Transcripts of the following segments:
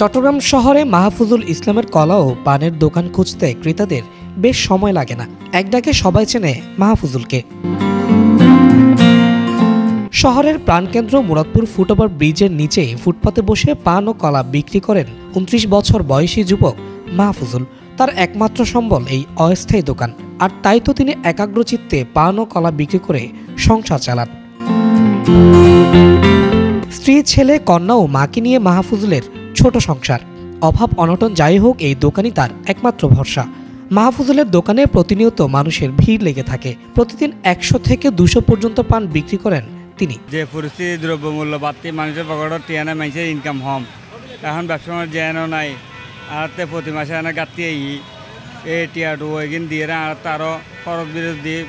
চট্টগ্রাম শহরে মাহফুজুল ইসলামের কলা ও পানের দোকান খুঁজতে ক্রেতাদের বেশ সময় লাগে না। এক ডাকে সবাই চেনে মাহফুজুলকে। শহরের প্রাণকেন্দ্র মুরাদপুর ফুটওভার ব্রিজের নিচে ফুটপাতে বসে পান ও কলা বিক্রি করেন 29 বছর বয়সী যুবক মাহফুজুল। তার একমাত্র সম্বল এই অস্থায়ী দোকান, আর তাই তো তিনি একাগ্রচিত্তে পান ও কলা বিক্রি করে সংসার চালান। স্ত্রী, ছেলে, কন্যা ও মাকে নিয়ে মাহফুজুলের ছোট সংসার। অভাব অনটন যাই হোক, এই দোকানই তার একমাত্র ভরসা। মাহফুজুলের দোকানে প্রতিনিয়ত মানুষের ভিড় লেগে থাকে। প্রতিদিন 100 থেকে 200 পর্যন্ত পান বিক্রি করেন তিনি। যে পরিস্থিতি দ্রব্যমূল্য বাড়তি, মানুষের পকেটত টিয়ানা মানুষের ইনকাম হম, এখন ব্যবসা যেন নাই। আর প্রতি মাসে এনে গাতি এই টিয়াটু ওইগিন দিয়ে আর তারও খরচ বিরোধ দিয়ে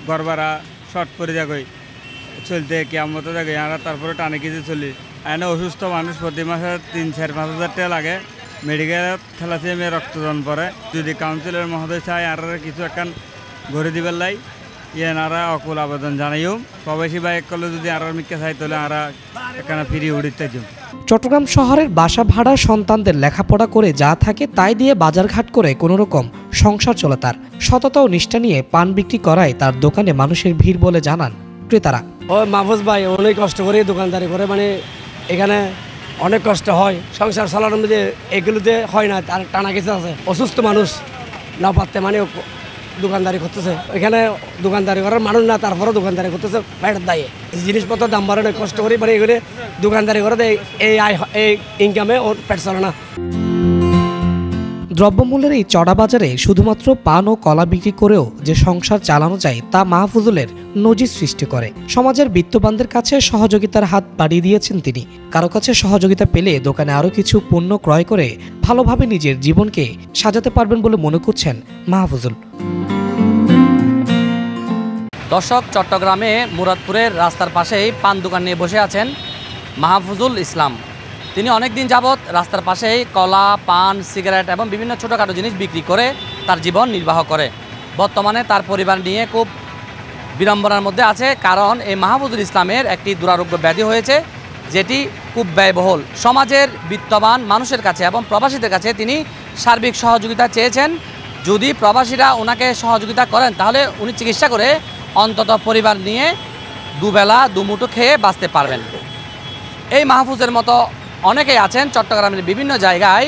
ঘর ভাড়া শর্ট করে যাগই চলতে কেমন যাগে। আর তারপরে টানে কিছু চলি। এনে অসুস্থ মানুষ প্রতি মাসে 3-4-5 হাজার টাকা লাগে। মেডিকেলত খেলাতে আমি রক্তদান পরে যদি কাউন্সিলর মহোদয় চাই আর কিছু একখান ঘুরে দিবার লাই ইয়ারা অকুল আবেদন জানাইও। প্রবাসী বাইক করলে যদি আর মিকে চাই তাহলে আর এখানে ফিরি উড়িতে যাও। চট্টগ্রাম শহরের বাসা ভাড়া, সন্তানদের লেখাপড়া করে যা থাকে তাই দিয়ে বাজারঘাট করে কোনো রকম সংসার চলে তার। সততা ও নিষ্ঠা নিয়ে পান বিক্রি করায় তার দোকানে মানুষের ভিড় বলে জানান ক্রেতারা। ও মাহফুজ ভাই অনেক কষ্ট করে দোকানদারি করে, মানে এখানে অনেক কষ্ট হয়। সংসার চালানোর মধ্যে এগুলোতে হয় না, তার টানা কিছু আছে। অসুস্থ মানুষ না পারতে মানে দোকানদারি করতেছে। এখানে দোকানদারি করার মানুষ না, তারপরে দোকানদারি করতেছে পেটের দায়ে। জিনিসপত্র দাম বাড়ে, কষ্ট করে মানে এগুলো দোকানদারি করে এই ইনকামে ওর পেট চলে না। দ্রব্যমূল্যের এই চড়া বাজারে শুধুমাত্র পান ও কলা বিক্রি করেও যে সংসার চালানো যায় তা মাহফুজুলের নজির সৃষ্টি করে। সমাজের বিত্তবানদের কাছে সহযোগিতার হাত বাড়িয়ে দিয়েছেন তিনি। কারো কাছে সহযোগিতা পেলে দোকানে আরও কিছু পণ্য ক্রয় করে ভালোভাবে নিজের জীবনকে সাজাতে পারবেন বলে মনে করছেন মাহফুজুল। দর্শক, চট্টগ্রামে মুরাদপুরের রাস্তার পাশেই পান দোকান নিয়ে বসে আছেন মাহফুজুল ইসলাম। তিনি অনেক দিন যাবৎ রাস্তার পাশেই কলা, পান, সিগারেট এবং বিভিন্ন ছোটোখাটো জিনিস বিক্রি করে তার জীবন নির্বাহ করে। বর্তমানে তার পরিবার নিয়ে খুব বিড়ম্বনার মধ্যে আছে, কারণ এই মাহফুজুল ইসলামের একটি দুরারোগ্য ব্যাধি হয়েছে, যেটি খুব ব্যয়বহুল। সমাজের বিত্তবান মানুষের কাছে এবং প্রবাসীদের কাছে তিনি সার্বিক সহযোগিতা চেয়েছেন। যদি প্রবাসীরা ওনাকে সহযোগিতা করেন তাহলে উনি চিকিৎসা করে অন্তত পরিবার নিয়ে দুবেলা দুমুঠো খেয়ে বাঁচতে পারবেন। এই মাহফুজের মতো অনেকেই আছেন চট্টগ্রামের বিভিন্ন জায়গায়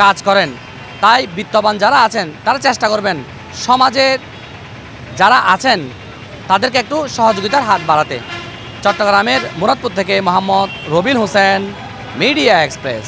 কাজ করেন। তাই বিত্তবান যারা আছেন তারা চেষ্টা করবেন সমাজের যারা আছেন তাদেরকে একটু সহযোগিতার হাত বাড়াতে। চট্টগ্রামের মুরাদপুর থেকে মোহাম্মদ রবিন হোসেন, মিডিয়া এক্সপ্রেস।